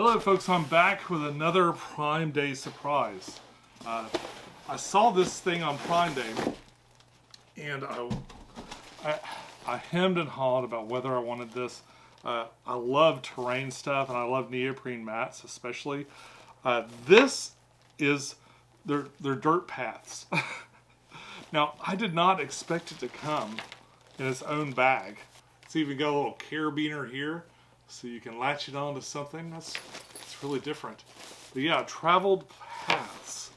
Hello folks, I'm back with another Prime Day surprise. I saw this thing on Prime Day and I hemmed and hawed about whether I wanted this. I love terrain stuff and I love neoprene mats especially. This is, they're dirt paths. Now I did not expect it to come in its own bag. It's even got a little carabiner here, so you can latch it onto something. That's really different. But yeah, traveled paths.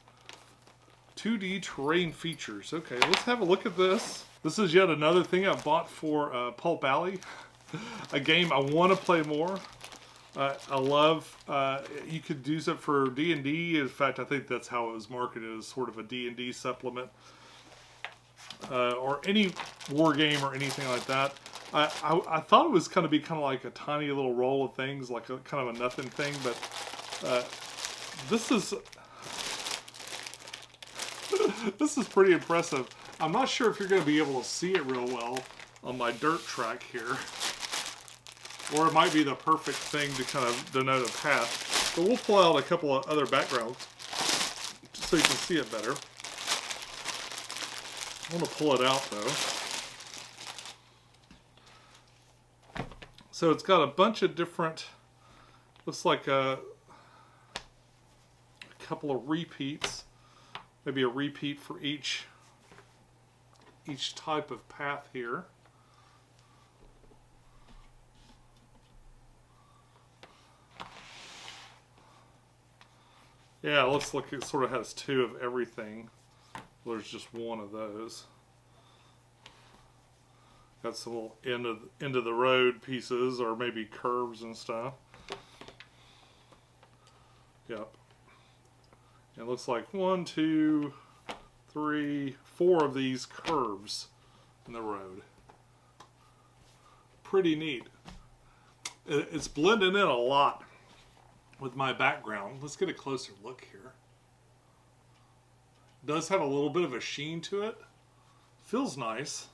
2D terrain features. Okay, let's have a look at this. This is yet another thing I bought for Pulp Alley. A game I want to play more. I love, you could use it for D&D. In fact, I think that's how it was marketed, as sort of a D&D supplement. Or any war game or anything like that. I thought it was going to be kind of like a tiny little roll of things, like a kind of a nothing thing, but this is pretty impressive. I'm not sure if you're going to be able to see it real well on my dirt track here, or it might be the perfect thing to kind of denote a path. But we'll pull out a couple of other backgrounds just so you can see it better. I want to pull it out though. So it's got a bunch of different, looks like a couple of repeats, maybe a repeat for each type of path here. Yeah, it looks like it sort of has two of everything. There's just one of those. Got some little end of the road pieces, or maybe curves and stuff. Yep. It looks like 1, 2, 3, 4 of these curves in the road. Pretty neat. It's blending in a lot with my background. Let's get a closer look here. It does have a little bit of a sheen to it. Feels nice.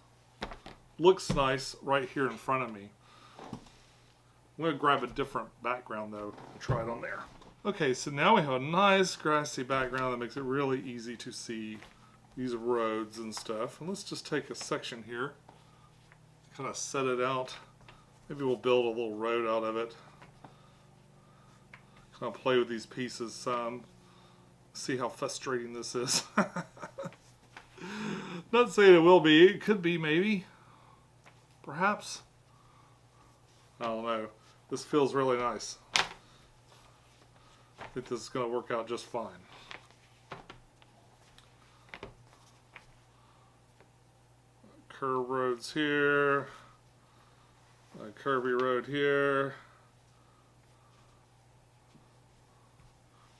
Looks nice right here in front of me. I'm going to grab a different background though and try it on there. Okay, so now we have a nice grassy background that makes it really easy to see these roads and stuff. And let's just take a section here, kind of set it out. Maybe we'll build a little road out of it. Kind of play with these pieces some. See how frustrating this is. Not saying it will be. It could be, maybe. Perhaps. I don't know. This feels really nice. I think this is going to work out just fine. Curve roads here. A curvy road here.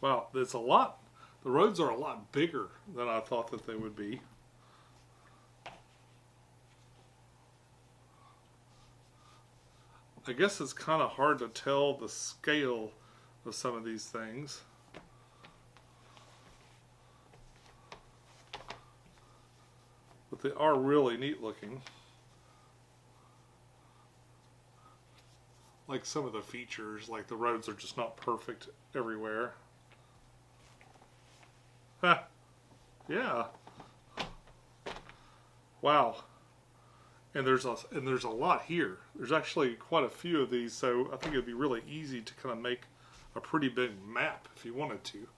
Wow, it's a lot. The roads are a lot bigger than I thought that they would be. I guess it's kind of hard to tell the scale of some of these things. But they are really neat looking. Like some of the features, like the roads are just not perfect everywhere. Ha! Yeah. Wow. And there's a lot here. There's actually quite a few of these, so I think it'd be really easy to kind of make a pretty big map if you wanted to.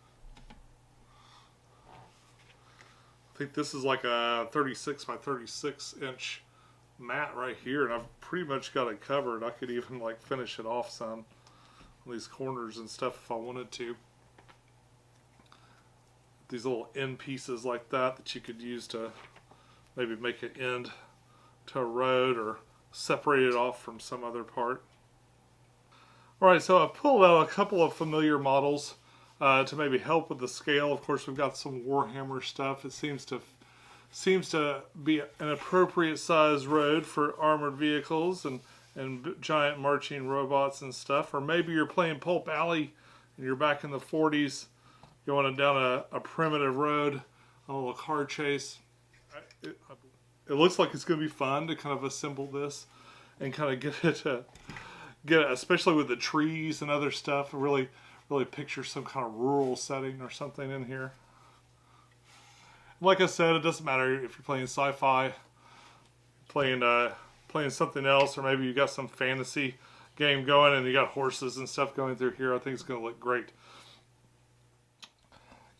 I think this is like a 36 by 36 inch mat right here, and I've pretty much got it covered. I could even like finish it off some on these corners and stuff if I wanted to. These little end pieces like that you could use to maybe make an end to a road or separate it off from some other part. Alright, so I've pulled out a couple of familiar models to maybe help with the scale. Of course, we've got some Warhammer stuff. It seems to be an appropriate size road for armored vehicles and giant marching robots and stuff. Or maybe you're playing Pulp Alley and you're back in the 40s going down a primitive road, a little car chase. It looks like it's going to be fun to kind of assemble this and kind of get, especially with the trees and other stuff, really picture some kind of rural setting or something in here. Like I said, it doesn't matter if you're playing sci-fi, playing something else, or maybe you got some fantasy game going and you got horses and stuff going through here. I think it's going to look great.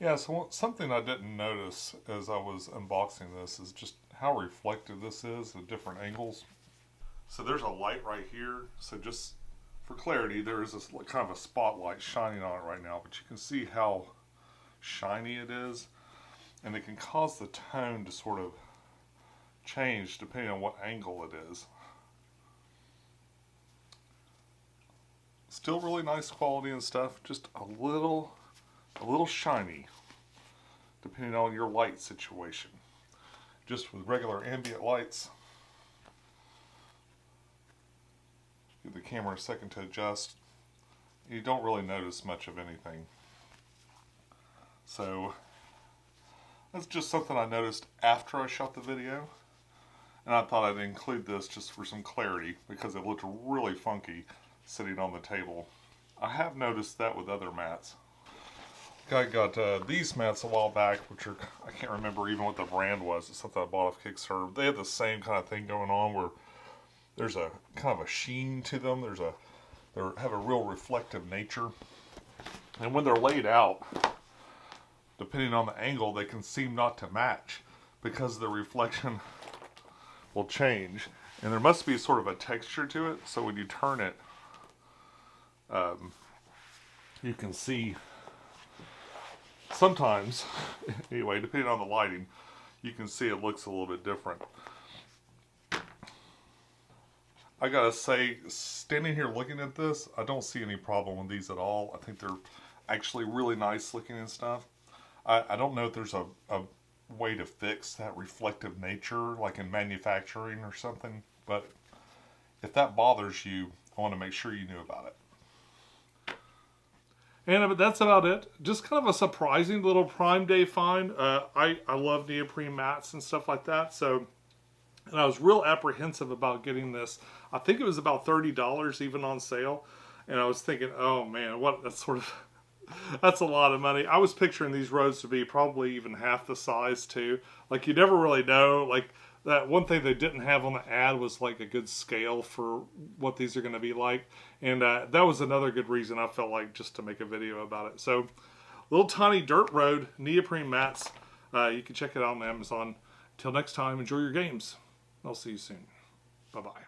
Yeah, so something I didn't notice as I was unboxing this is just how reflective this is at different angles. So there's a light right here. So just for clarity, there is this kind of a spotlight shining on it right now, but you can see how shiny it is. And it can cause the tone to sort of change depending on what angle it is. Still really nice quality and stuff, just a little shiny depending on your light situation. Just with regular ambient lights, give the camera a second to adjust, you don't really notice much of anything. So that's just something I noticed after I shot the video, and I thought I'd include this just for some clarity because it looked really funky sitting on the table. I have noticed that with other mats. I got these mats a while back, which are, I can't remember even what the brand was. It's something I bought off Kickstarter. They have the same kind of thing going on where there's a kind of a sheen to them. They have a real reflective nature, and when they're laid out, depending on the angle, they can seem not to match because the reflection will change. And there must be sort of a texture to it, so when you turn it, you can see sometimes, anyway, depending on the lighting, you can see it looks a little bit different. I gotta say, standing here looking at this, I don't see any problem with these at all. I think they're actually really nice looking and stuff. I don't know if there's a way to fix that reflective nature, like in manufacturing or something, but if that bothers you, I want to make sure you knew about it. And that's about it. Just kind of a surprising little Prime Day find. I love neoprene mats and stuff like that, so, and I was real apprehensive about getting this. I think it was about $30 even on sale, and I was thinking, oh man, that's a lot of money. I was picturing these roads to be probably even half the size too. Like, you never really know. Like, that one thing they didn't have on the ad was like a good scale for what these are going to be like. And that was another good reason I felt like just to make a video about it. So, little tiny dirt road neoprene mats. You can check it out on Amazon. Till next time, enjoy your games. I'll see you soon. Bye-bye.